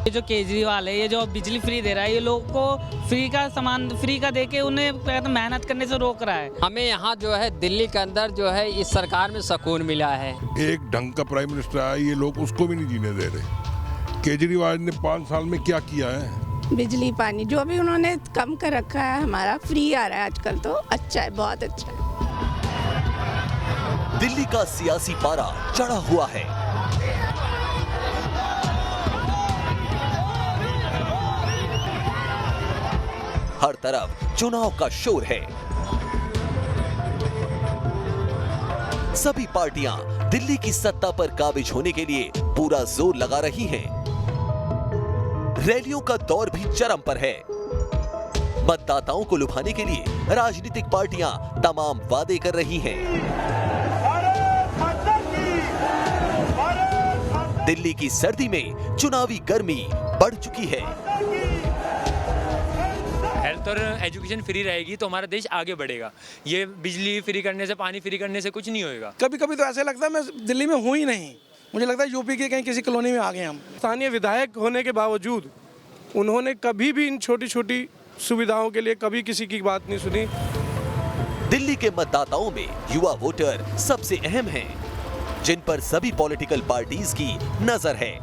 ये जो केजरीवाल है, ये जो बिजली फ्री दे रहा है, ये लोगों को फ्री का सामान फ्री का देके उन्हें मेहनत करने से रोक रहा है। हमें यहाँ जो है दिल्ली के अंदर जो है इस सरकार में सुकून मिला है। एक ढंग का प्राइम मिनिस्टर आया, ये लोग उसको भी नहीं जीने दे रहे। केजरीवाल ने 5 साल में क्या किया है? बिजली पानी जो भी उन्होंने कम कर रखा है, हमारा फ्री आ रहा है आजकल, तो अच्छा है, बहुत अच्छा है। दिल्ली का सियासी पारा चढ़ा हुआ है। हर तरफ चुनाव का शोर है। सभी पार्टियां दिल्ली की सत्ता पर काबिज होने के लिए पूरा जोर लगा रही हैं। रैलियों का दौर भी चरम पर है। मतदाताओं को लुभाने के लिए राजनीतिक पार्टियां तमाम वादे कर रही हैं। दिल्ली की सर्दी में चुनावी गर्मी बढ़ चुकी है। हेल्थ और एजुकेशन फ्री रहेगी तो हमारा देश आगे बढ़ेगा। ये बिजली फ्री करने से, पानी फ्री करने से कुछ नहीं होएगा। कभी कभी तो ऐसे लगता है मैं दिल्ली में हूँ ही नहीं, मुझे लगता है यूपी के कहीं किसी कॉलोनी में आ गए हम। स्थानीय विधायक होने के बावजूद उन्होंने कभी भी इन छोटी छोटी सुविधाओं के लिए कभी किसी की बात नहीं सुनी। दिल्ली के मतदाताओं में युवा वोटर सबसे अहम हैं, जिन पर सभी पॉलिटिकल पार्टीज की नजर है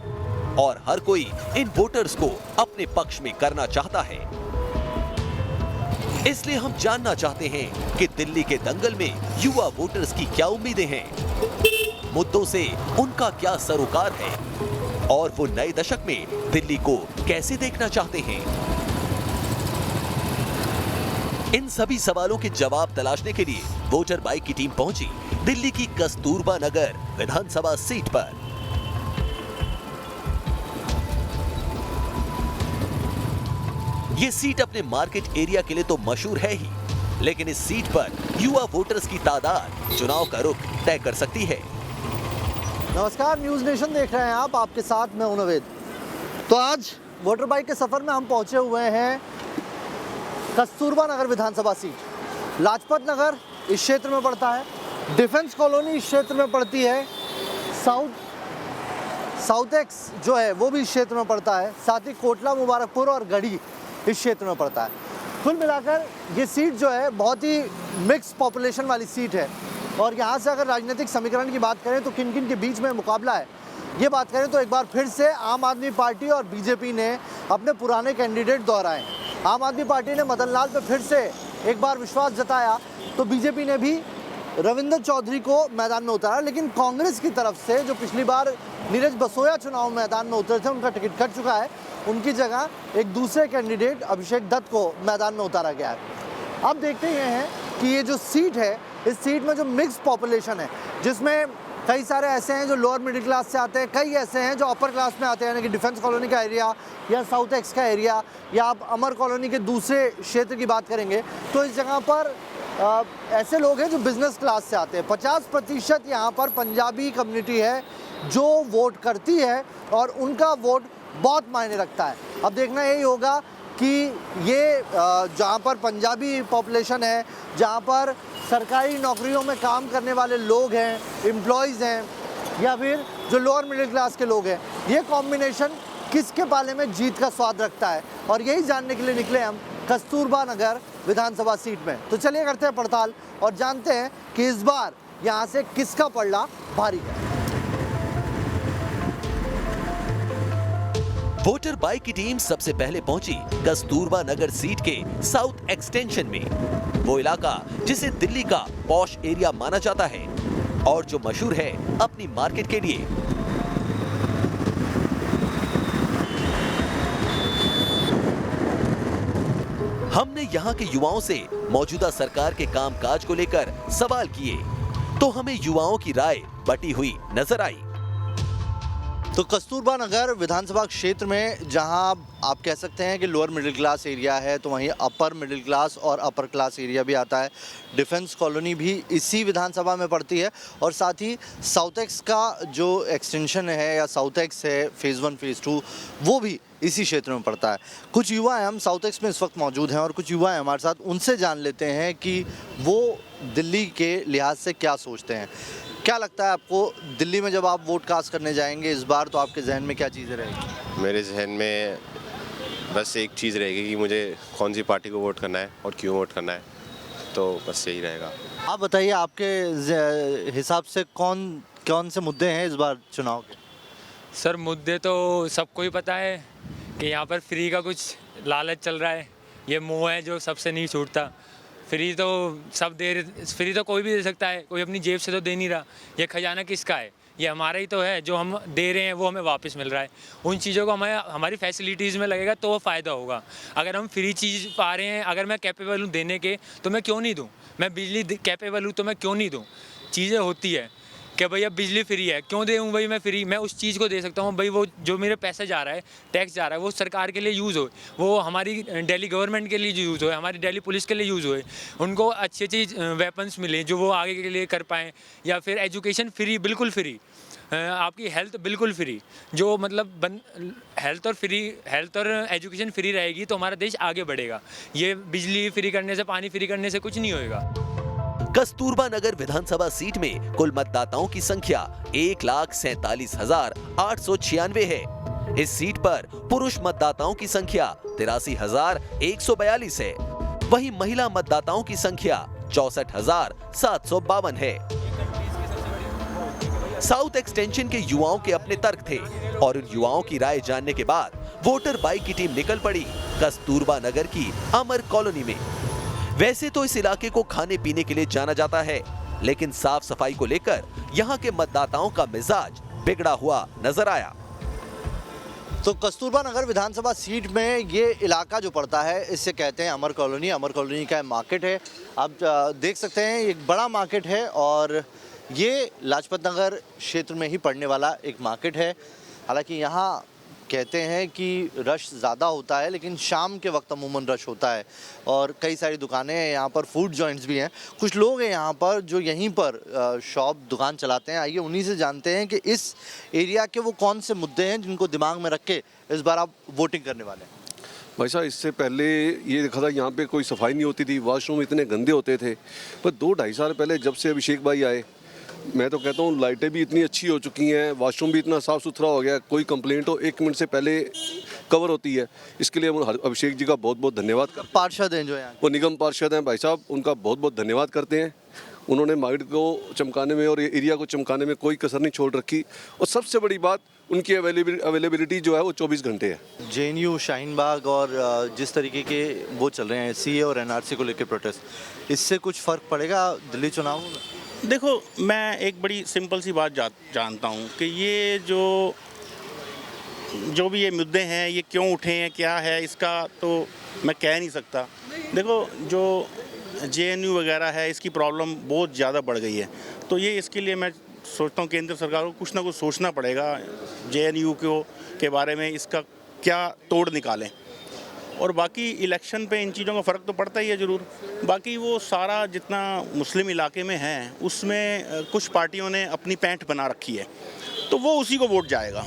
और हर कोई इन वोटर्स को अपने पक्ष में करना चाहता है। इसलिए हम जानना चाहते हैं कि दिल्ली के दंगल में युवा वोटर्स की क्या उम्मीदें हैं, मुद्दों से उनका क्या सरोकार है और वो नए दशक में दिल्ली को कैसे देखना चाहते हैं। इन सभी सवालों के जवाब तलाशने के लिए वोटर बाइक की टीम पहुंची दिल्ली की कस्तूरबा नगर विधानसभा सीट पर। ये सीट अपने मार्केट एरिया के लिए तो मशहूर है ही, लेकिन इस सीट पर युवा वोटर्स की तादाद चुनाव का रुख तय कर सकती है। नमस्कार, न्यूज़ नेशन देख रहे हैं आप, आपके साथ मैं हूं नवेद। तो आज वोटर बाइक के सफर में हम पहुंचे हुए हैं कस्तूरबा नगर विधानसभा सीट। लाजपत नगर इस क्षेत्र में पड़ता है, डिफेंस कॉलोनी इस क्षेत्र में पड़ती है, साउथ एक्स जो है वो भी इस क्षेत्र में पड़ता है, साथ ही कोटला मुबारकपुर और गढ़ी इस क्षेत्र में पड़ता है। कुल मिलाकर ये सीट जो है बहुत ही मिक्स पॉपुलेशन वाली सीट है और यहाँ से अगर राजनीतिक समीकरण की बात करें तो किन किन के बीच में मुकाबला है, ये बात करें तो एक बार फिर से आम आदमी पार्टी और बीजेपी ने अपने पुराने कैंडिडेट दोहराए। आम आदमी पार्टी ने मदन लाल पे फिर से एक बार विश्वास जताया तो बीजेपी ने भी रविंद्र चौधरी को मैदान में उतारा, लेकिन कांग्रेस की तरफ से जो पिछली बार नीरज बसोया चुनाव मैदान में उतरे थे उनका टिकट कट चुका है, उनकी जगह एक दूसरे कैंडिडेट अभिषेक दत्त को मैदान में उतारा गया है। अब देखते ये हैं कि ये जो सीट है, इस सीट में जो मिक्स पॉपुलेशन है, जिसमें कई सारे ऐसे हैं जो लोअर मिडिल क्लास से आते हैं, कई ऐसे हैं जो अपर क्लास में आते हैं, यानी कि डिफेंस कॉलोनी का एरिया या साउथ एक्स का एरिया या आप अमर कॉलोनी के दूसरे क्षेत्र की बात करेंगे तो इस जगह पर ऐसे लोग हैं जो बिजनेस क्लास से आते हैं। 50% यहाँ पर पंजाबी कम्युनिटी है जो वोट करती है और उनका वोट बहुत मायने रखता है। अब देखना यही होगा कि ये जहाँ पर पंजाबी पॉपुलेशन है, जहाँ पर सरकारी नौकरियों में काम करने वाले लोग हैं, एम्प्लॉयज़ हैं या फिर जो लोअर मिडिल क्लास के लोग हैं, ये कॉम्बिनेशन किसके पाले में जीत का स्वाद रखता है और यही जानने के लिए निकले हम कस्तूरबा नगर विधानसभा सीट में। तो चलिए करते हैं पड़ताल और जानते हैं कि इस बार यहाँ से किसका पलड़ा भारी है। वोटर बाइक की टीम सबसे पहले पहुंची कस्तूरबा नगर सीट के साउथ एक्सटेंशन में, वो इलाका जिसे दिल्ली का पॉश एरिया माना जाता है और जो मशहूर है अपनी मार्केट के लिए। हमने यहाँ के युवाओं से मौजूदा सरकार के कामकाज को लेकर सवाल किए तो हमें युवाओं की राय बटी हुई नजर आई। तो कस्तूरबा नगर विधानसभा क्षेत्र में जहां आप कह सकते हैं कि लोअर मिडिल क्लास एरिया है, तो वहीं अपर मिडिल क्लास और अपर क्लास एरिया भी आता है। डिफेंस कॉलोनी भी इसी विधानसभा में पड़ती है और साथ ही साउथ एक्स का जो एक्सटेंशन है या साउथ एक्स है फेज़ 1 फेज़ 2 वो भी इसी क्षेत्र में पड़ता है। कुछ युवा हैं, हम साउथ एक्स में इस वक्त मौजूद हैं और कुछ युवा हैं हमारे साथ, उनसे जान लेते हैं कि वो दिल्ली के लिहाज से क्या सोचते हैं। क्या लगता है आपको, दिल्ली में जब आप वोट कास्ट करने जाएंगे इस बार तो आपके जहन में क्या चीज़ें रहेंगी? मेरे जहन में बस एक चीज़ रहेगी कि मुझे कौन सी पार्टी को वोट करना है और क्यों वोट करना है, तो बस यही रहेगा। आप बताइए, आपके हिसाब से कौन से मुद्दे हैं इस बार चुनाव के? सर मुद्दे तो सबको ही पता है कि यहाँ पर फ्री का कुछ लालच चल रहा है, ये मोह है जो सबसे नहीं छूटता। फ्री तो सब दे रहे, फ्री तो कोई भी दे सकता है, कोई अपनी जेब से तो दे नहीं रहा। ये खजाना किसका है? ये हमारा ही तो है, जो हम दे रहे हैं वो हमें वापस मिल रहा है। उन चीज़ों को हमें हमारी फैसिलिटीज़ में लगेगा तो वो फ़ायदा होगा। अगर हम फ्री चीज़ पा रहे हैं, अगर मैं कैपेबल हूँ देने के, तो मैं क्यों नहीं दूँ? मैं बिजली कैपेबल हूँ तो मैं क्यों नहीं दूँ? चीज़ें होती है कि भैया बिजली फ्री है, क्यों दूँ भाई मैं फ्री? मैं उस चीज़ को दे सकता हूँ भाई, वो जो मेरे पैसा जा रहा है, टैक्स जा रहा है, वो सरकार के लिए यूज़ हो, वो हमारी दिल्ली गवर्नमेंट के लिए यूज़ हो, हमारी दिल्ली पुलिस के लिए यूज़ हो, उनको अच्छी अच्छी वेपन्स मिले जो वो आगे के लिए कर पाएँ। या फिर एजुकेशन फ्री, बिल्कुल फ्री, आपकी हेल्थ बिल्कुल फ्री, जो मतलब हेल्थ और एजुकेशन फ्री रहेगी तो हमारा देश आगे बढ़ेगा। ये बिजली फ्री करने से, पानी फ्री करने से कुछ नहीं होएगा। कस्तूरबा नगर विधानसभा सीट में कुल मतदाताओं की संख्या 1,47,896 है। इस सीट पर पुरुष मतदाताओं की संख्या 83,142 है। वहीं महिला मतदाताओं की संख्या 64,752 है। साउथ एक्सटेंशन के युवाओं के अपने तर्क थे और उन युवाओं की राय जानने के बाद वोटर बाइक की टीम निकल पड़ी कस्तूरबा नगर की अमर कॉलोनी में। वैसे तो इस इलाके को खाने पीने के लिए जाना जाता है, लेकिन साफ सफाई को लेकर यहाँ के मतदाताओं का मिजाज बिगड़ा हुआ नजर आया। तो कस्तूरबा नगर विधानसभा सीट में ये इलाका जो पड़ता है, इससे कहते हैं अमर कॉलोनी। अमर कॉलोनी का मार्केट है, आप देख सकते हैं, एक बड़ा मार्केट है और ये लाजपत नगर क्षेत्र में ही पड़ने वाला एक मार्केट है। हालांकि यहाँ कहते हैं कि रश ज़्यादा होता है, लेकिन शाम के वक्त अमूमन रश होता है और कई सारी दुकानें हैं यहाँ पर, फूड जॉइंट्स भी हैं। कुछ लोग हैं यहाँ पर जो यहीं पर शॉप दुकान चलाते हैं। आइए उन्हीं से जानते हैं कि इस एरिया के वो कौन से मुद्दे हैं जिनको दिमाग में रख के इस बार आप वोटिंग करने वाले हैं। भाई साहब, इससे पहले ये देखा था यहाँ पे कोई सफाई नहीं होती थी, वॉशरूम इतने गंदे होते थे। पर 2-2.5 साल पहले जब से अभिषेक भाई आए, मैं तो कहता हूँ लाइटें भी इतनी अच्छी हो चुकी हैं, वॉशरूम भी इतना साफ़ सुथरा हो गया, कोई कंप्लेंट हो 1 मिनट से पहले कवर होती है। इसके लिए हम अभिषेक जी का बहुत बहुत धन्यवाद करते हैं। पार्षद हैं जो यहाँ, वो निगम पार्षद हैं भाई साहब, उनका बहुत बहुत धन्यवाद करते हैं। उन्होंने मार्केट को चमकाने में और एरिया को चमकाने में कोई कसर नहीं छोड़ रखी। और सबसे बड़ी बात, उनकी अवेलेबिलिटी जो है वो 24 घंटे है। JNU, शाहीन बाग और जिस तरीके के वो चल रहे हैं CA और NRC को लेकर प्रोटेस्ट, इससे कुछ फ़र्क पड़ेगा दिल्ली चुनाव में? देखो, मैं एक बड़ी सिंपल सी बात जानता हूँ कि ये जो भी ये मुद्दे हैं, ये क्यों उठे हैं, क्या है इसका, तो मैं कह नहीं सकता। देखो, जो JNU वगैरह है, इसकी प्रॉब्लम बहुत ज़्यादा बढ़ गई है, तो ये इसके लिए मैं सोचता हूँ केंद्र सरकार को कुछ ना कुछ सोचना पड़ेगा। JNU के बारे में इसका क्या तोड़ निकालें। और बाकी इलेक्शन पे इन चीज़ों का फ़र्क तो पड़ता ही है ज़रूर। बाकी वो सारा जितना मुस्लिम इलाके में है, उसमें कुछ पार्टियों ने अपनी पैंठ बना रखी है, तो वो उसी को वोट जाएगा।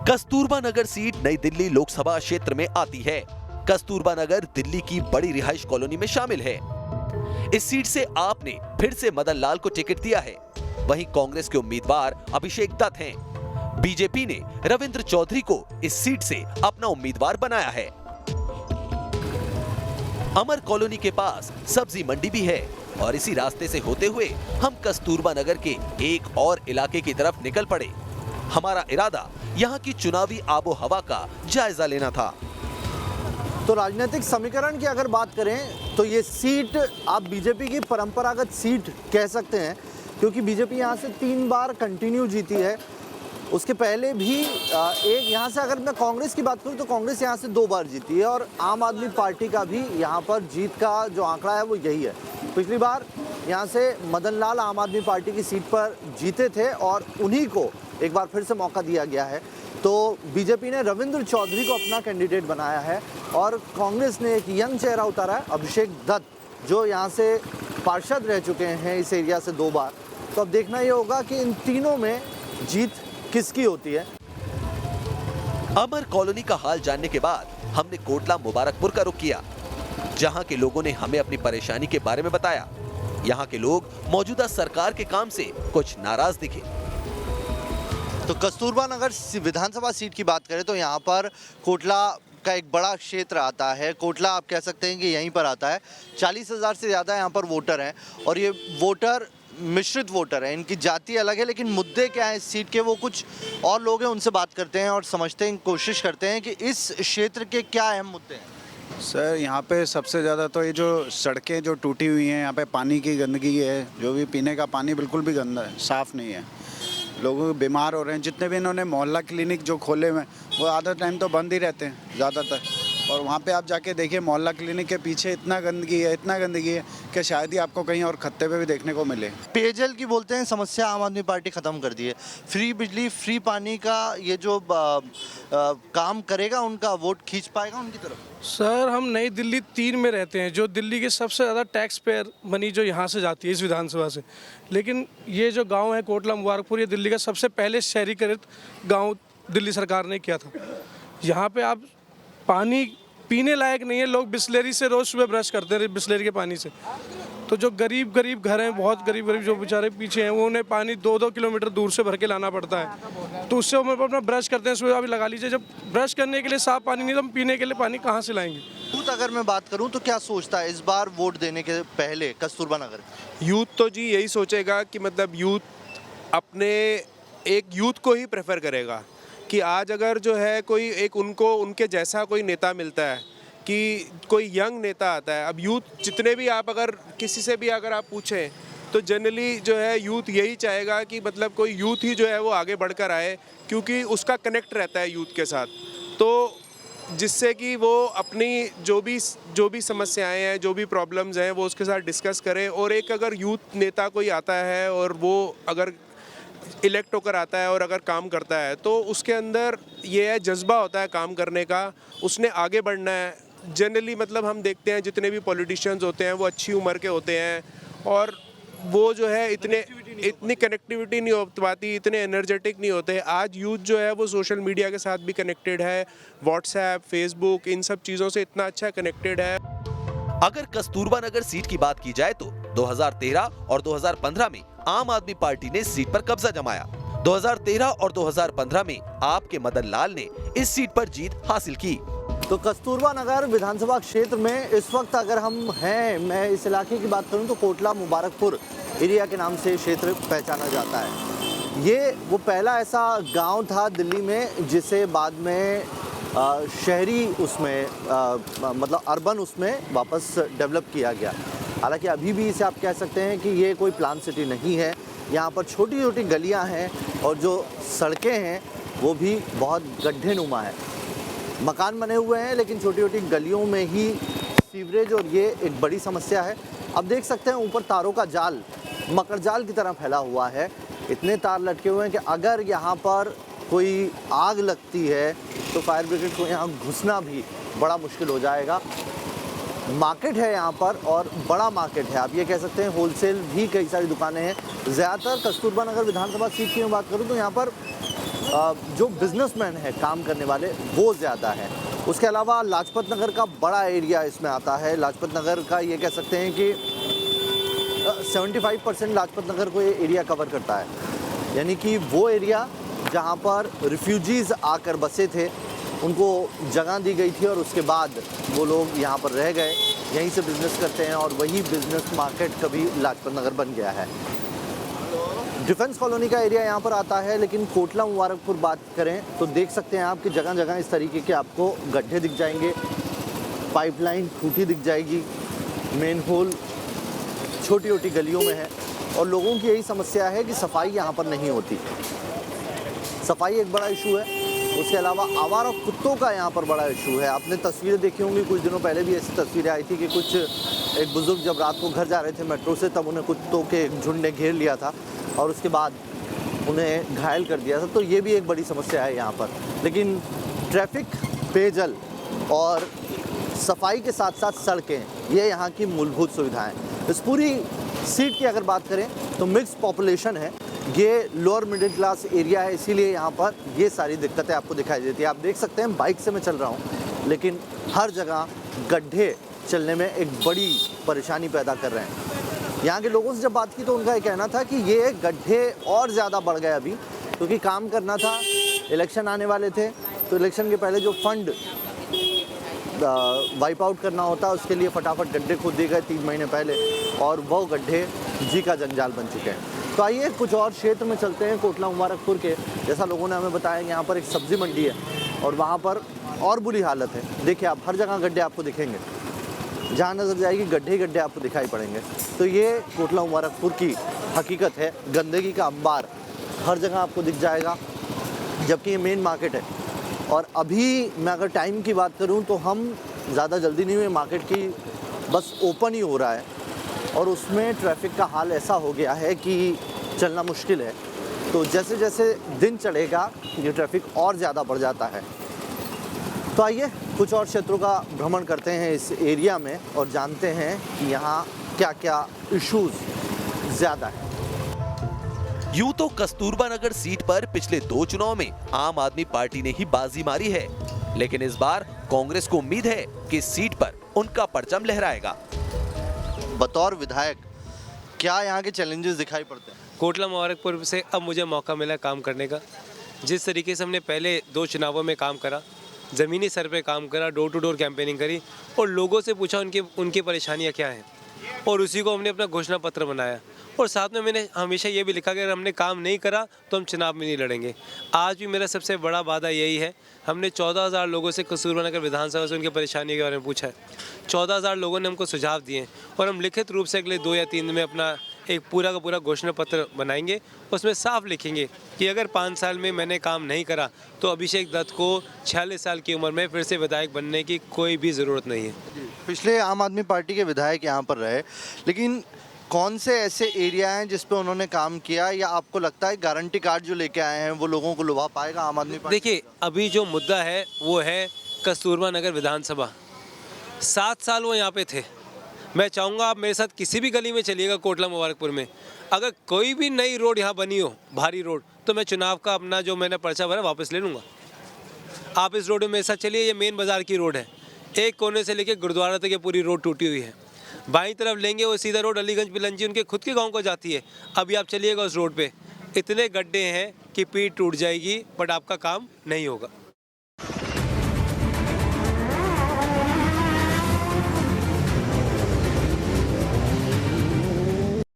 कस्तूरबा नगर सीट नई दिल्ली लोकसभा क्षेत्र में आती है। कस्तूरबा नगर दिल्ली की बड़ी रिहाइश कॉलोनी में शामिल है। इस सीट से आपने फिर से मदन लाल को टिकट दिया है। वहीं कांग्रेस के उम्मीदवार अभिषेक दत्त हैं। बीजेपी ने रविंद्र चौधरी को इस सीट से अपना उम्मीदवार बनाया है। अमर कॉलोनी के पास सब्जी मंडी भी है और इसी रास्ते से होते हुए हम कस्तूरबा नगर के एक और इलाके की तरफ निकल पड़े। हमारा इरादा यहाँ की चुनावी आबो हवा का जायजा लेना था। तो राजनीतिक समीकरण की अगर बात करें तो ये सीट आप बीजेपी की परंपरागत सीट कह सकते हैं, क्योंकि बीजेपी यहाँ से 3 बार कंटिन्यू जीती है। उसके पहले भी एक यहाँ से, अगर मैं कांग्रेस की बात करूँ तो कांग्रेस यहाँ से 2 बार जीती है और आम आदमी पार्टी का भी यहाँ पर जीत का जो आंकड़ा है वो यही है। पिछली बार यहाँ से मदन लाल आम आदमी पार्टी की सीट पर जीते थे और उन्हीं को एक बार फिर से मौका दिया गया है। तो बीजेपी ने रविंद्र चौधरी को अपना कैंडिडेट बनाया है और कांग्रेस ने एक यंग चेहरा उतारा है, अभिषेक दत्त, जो यहाँ से पार्षद रह चुके हैं इस एरिया से 2 बार। तो अब देखना ये होगा कि इन तीनों में जीत किसकी होती है। अमर कॉलोनी का हाल जानने के बाद हमने कोटला मुबारकपुर का रुख किया, जहां के लोगों ने हमें अपनी परेशानी के बारे में बताया। यहां के लोग मौजूदा सरकार के काम से कुछ नाराज दिखे। तो कस्तूरबा नगर विधानसभा सीट की बात करें तो यहाँ पर कोटला का एक बड़ा क्षेत्र आता है। कोटला आप कह सकते हैं कि यहीं पर आता है। 40,000 से ज़्यादा यहाँ पर वोटर हैं और ये वोटर मिश्रित वोटर हैं, इनकी जाति अलग है, लेकिन मुद्दे क्या हैं इस सीट के वो कुछ और लोग हैं, उनसे बात करते हैं और समझते हैं, कोशिश करते हैं कि इस क्षेत्र के क्या अहम मुद्दे हैं। सर यहाँ पे सबसे ज़्यादा तो ये जो सड़कें जो टूटी हुई हैं, यहाँ पे पानी की गंदगी है, जो भी पीने का पानी बिल्कुल भी गंदा है, साफ़ नहीं है, लोग बीमार हो रहे हैं। जितने भी इन्होंने मोहल्ला क्लिनिक जो खोले हुए हैं वो आधा टाइम तो बंद ही रहते हैं ज़्यादातर, और वहाँ पे आप जाके देखिए मोहल्ला क्लिनिक के पीछे इतना गंदगी है कि शायद ही आपको कहीं और खत्ते पे भी देखने को मिले। पेयजल की बोलते हैं समस्या आम आदमी पार्टी ख़त्म कर दी है। फ्री बिजली फ्री पानी का ये जो काम करेगा, उनका वोट खींच पाएगा उनकी तरफ। सर हम नई दिल्ली 3 में रहते हैं, जो दिल्ली की सबसे ज़्यादा टैक्स पेयर मनी जो यहाँ से जाती है इस विधानसभा से, लेकिन ये जो गांव है कोटला मुबारकपुर, ये दिल्ली का सबसे पहले शहरीकृत गांव दिल्ली सरकार ने किया था। यहाँ पे आप पानी पीने लायक नहीं है, लोग बिस्लेरी से रोज़ सुबह ब्रश करते हैं, बिस्लेरी के पानी से। तो जो गरीब घर हैं, बहुत गरीब जो बेचारे पीछे हैं, वो उन्हें पानी 2-2 किलोमीटर दूर से भर के लाना पड़ता है, तो उससे हम अपना ब्रश करते हैं सुबह। अभी लगा लीजिए, जब ब्रश करने के लिए साफ पानी नहीं तो हम पीने के लिए पानी कहाँ से लाएंगे। यूथ अगर मैं बात करूँ तो क्या सोचता है इस बार वोट देने के पहले कस्तूरबा नगर? यूथ तो जी यही सोचेगा कि मतलब यूथ अपने एक यूथ को ही प्रेफर करेगा कि आज अगर जो है कोई एक उनको उनके जैसा कोई नेता मिलता है, कि कोई यंग नेता आता है। अब यूथ जितने भी आप अगर किसी से भी अगर आप पूछें तो जनरली जो है यूथ यही चाहेगा कि मतलब कोई यूथ ही जो है वो आगे बढ़कर आए, क्योंकि उसका कनेक्ट रहता है यूथ के साथ, तो जिससे कि वो अपनी जो भी समस्याएं हैं, जो भी प्रॉब्लम्स हैं, वो उसके साथ डिस्कस करे। और एक अगर यूथ नेता कोई आता है और वो अगर इलेक्ट होकर आता है और अगर काम करता है, तो उसके अंदर ये है जज्बा होता है काम करने का, उसने आगे बढ़ना है। जनरली मतलब हम देखते हैं जितने भी पॉलिटिशियंस होते हैं वो अच्छी उम्र के होते हैं और वो जो है इतनी कनेक्टिविटी नहीं हो पाती, इतने एनर्जेटिक नहीं होते। आज यूथ जो है वो सोशल मीडिया के साथ भी कनेक्टेड है, व्हाट्सएप, फेसबुक, इन सब चीज़ों से इतना अच्छा कनेक्टेड है। अगर कस्तूरबा नगर सीट की बात की जाए तो 2013 और 2015 में आम आदमी पार्टी ने सीट पर कब्जा जमाया। 2013 और 2015 में आपके मदन लाल ने इस सीट पर जीत हासिल की। तो कस्तूरबा नगर विधानसभा क्षेत्र में इस वक्त अगर हम हैं, मैं इस इलाके की बात करूं तो कोटला मुबारकपुर एरिया के नाम से क्षेत्र पहचाना जाता है। ये वो पहला ऐसा गांव था दिल्ली में जिसे बाद में शहरी उसमें मतलब अर्बन उसमें वापस डेवलप किया गया। हालांकि अभी भी इसे आप कह सकते हैं कि ये कोई प्लान सिटी नहीं है। यहाँ पर छोटी छोटी गलियाँ हैं और जो सड़कें हैं वो भी बहुत गड्ढेनुमा है। मकान बने हुए हैं लेकिन छोटी छोटी गलियों में ही सीवरेज, और ये एक बड़ी समस्या है। अब देख सकते हैं ऊपर तारों का जाल मकर जाल की तरह फैला हुआ है। इतने तार लटके हुए हैं कि अगर यहाँ पर कोई आग लगती है तो फायर ब्रिगेड को यहाँ घुसना भी बड़ा मुश्किल हो जाएगा। मार्केट है यहाँ पर और बड़ा मार्केट है, आप ये कह सकते हैं होलसेल भी कई सारी दुकानें हैं। ज़्यादातर कस्तूरबा नगर विधानसभा सीट की मैं बात करूँ तो यहाँ पर जो बिजनेसमैन है काम करने वाले वो ज़्यादा है। उसके अलावा लाजपत नगर का बड़ा एरिया इसमें आता है। लाजपत नगर का ये कह सकते हैं कि 75% लाजपत नगर को ये एरिया कवर करता है, यानी कि वो एरिया जहाँ पर रिफ्यूजीज़ आकर बसे थे उनको जगह दी गई थी और उसके बाद वो लोग यहाँ पर रह गए, यहीं से बिज़नेस करते हैं और वही बिज़नेस मार्केट कभी लाजपत नगर बन गया है। डिफेंस कॉलोनी का एरिया यहाँ पर आता है, लेकिन कोटला मुबारकपुर बात करें तो देख सकते हैं आप कि जगह जगह इस तरीके के आपको गड्ढे दिख जाएंगे, पाइपलाइन टूटी दिख जाएगी, मेन होल छोटी छोटी गलियों में है और लोगों की यही समस्या है कि सफाई यहाँ पर नहीं होती। सफाई एक बड़ा इशू है। उसके अलावा आवारा कुत्तों का यहाँ पर बड़ा इशू है। आपने तस्वीरें देखी होंगी, कुछ दिनों पहले भी ऐसी तस्वीरें आई थी कि कुछ एक बुज़ुर्ग जब रात को घर जा रहे थे मेट्रो से, तब उन्हें कुत्तों के झुंड ने घेर लिया था और उसके बाद उन्हें घायल कर दिया था। तो ये भी एक बड़ी समस्या है यहाँ पर। लेकिन ट्रैफिक, पेयजल और सफाई के साथ साथ सड़कें, ये यहाँ की मूलभूत सुविधाएं। इस पूरी सीट की अगर बात करें तो मिक्स पॉपुलेशन है, ये लोअर मिडिल क्लास एरिया है, इसीलिए यहाँ पर ये सारी दिक्कतें आपको दिखाई देती है। आप देख सकते हैं बाइक से मैं चल रहा हूँ लेकिन हर जगह गड्ढे चलने में एक बड़ी परेशानी पैदा कर रहे हैं। यहाँ के लोगों से जब बात की तो उनका ये कहना था कि ये गड्ढे और ज़्यादा बढ़ गए अभी, क्योंकि काम करना था, इलेक्शन आने वाले थे, तो इलेक्शन के पहले जो फंड वाइप आउट करना होता है उसके लिए फटाफट गड्ढे खोद दिए गए 3 महीने पहले, और वो गड्ढे जी का जंजाल बन चुके हैं। तो आइए कुछ और क्षेत्र में चलते हैं, कोटला मुबारकपुर के। जैसा लोगों ने हमें बताया कि यहाँ पर एक सब्जी मंडी है और वहाँ पर और बुरी हालत है। देखिए आप, हर जगह गड्ढे आपको दिखेंगे, जहाँ नज़र जाएगी गड्ढे ही गड्ढे आपको दिखाई पड़ेंगे। तो ये कोटला मुबारकपुर की हकीकत है, गंदगी का अंबार हर जगह आपको दिख जाएगा, जबकि ये मेन मार्केट है। और अभी मैं अगर टाइम की बात करूं तो हम ज़्यादा जल्दी नहीं हुए, मार्केट की बस ओपन ही हो रहा है और उसमें ट्रैफिक का हाल ऐसा हो गया है कि चलना मुश्किल है। तो जैसे जैसे दिन चढ़ेगा ये ट्रैफिक और ज़्यादा बढ़ जाता है। तो आइए कुछ और क्षेत्रों का भ्रमण करते हैं इस एरिया में और जानते हैं कि यहाँ क्या क्या इश्यूज़ ज़्यादा है। यूं तो कस्तूरबा नगर सीट पर पिछले 2 चुनाव में आम आदमी पार्टी ने ही बाजी मारी है, लेकिन इस बार कांग्रेस को उम्मीद है कि इस सीट पर उनका परचम लहराएगा। बतौर विधायक क्या यहाँ के चैलेंजेस दिखाई पड़ते हैं? कोटला मुबारकपुर से अब मुझे मौका मिला काम करने का। जिस तरीके से हमने पहले 2 चुनावों में काम करा, ज़मीनी स्तर पे काम करा, डोर टू डोर कैंपेनिंग करी और लोगों से पूछा उनकी परेशानियाँ क्या हैं, और उसी को हमने अपना घोषणा पत्र बनाया। और साथ में मैंने हमेशा ये भी लिखा कि अगर हमने काम नहीं करा तो हम चुनाव में नहीं लड़ेंगे। आज भी मेरा सबसे बड़ा वादा यही है। हमने 14,000 लोगों से कस्तूरबा नगर विधानसभा से उनकी परेशानी के बारे में पूछा है। 14,000 लोगों ने हमको सुझाव दिए और हम लिखित रूप से अगले 2 या 3 दिन में अपना एक पूरा का पूरा घोषणा पत्र बनाएंगे। उसमें साफ लिखेंगे कि अगर 5 साल में मैंने काम नहीं करा तो अभिषेक दत्त को 46 साल की उम्र में फिर से विधायक बनने की कोई भी ज़रूरत नहीं है। पिछले आम आदमी पार्टी के विधायक यहाँ पर रहे, लेकिन कौन से ऐसे एरिया हैं जिस पे उन्होंने काम किया, या आपको लगता है गारंटी कार्ड जो लेके आए हैं वो लोगों को लुभा पाएगा आम आदमी पार्टी? देखिए, अभी जो मुद्दा है वो है कस्तूरबा नगर विधानसभा। 7 साल वो यहाँ पे थे। मैं चाहूँगा आप मेरे साथ किसी भी गली में चलिएगा कोटला मुबारकपुर में, अगर कोई भी नई रोड यहाँ बनी हो, भारी रोड, तो मैं चुनाव का अपना जो मैंने पर्चा भरा वापस ले लूँगा। आप इस रोड में मेरे साथ चलिए, ये मेन बाज़ार की रोड है। एक कोने से लेके गुरुद्वारा तक ये पूरी रोड टूटी हुई है। बाईं तरफ लेंगे वो सीधा रोड अलीगंज पिलंजी उनके खुद के गांव को जाती है। अभी आप चलिएगा उस रोड पे, इतने गड्ढे हैं कि पीठ टूट जाएगी, बट आपका काम नहीं होगा।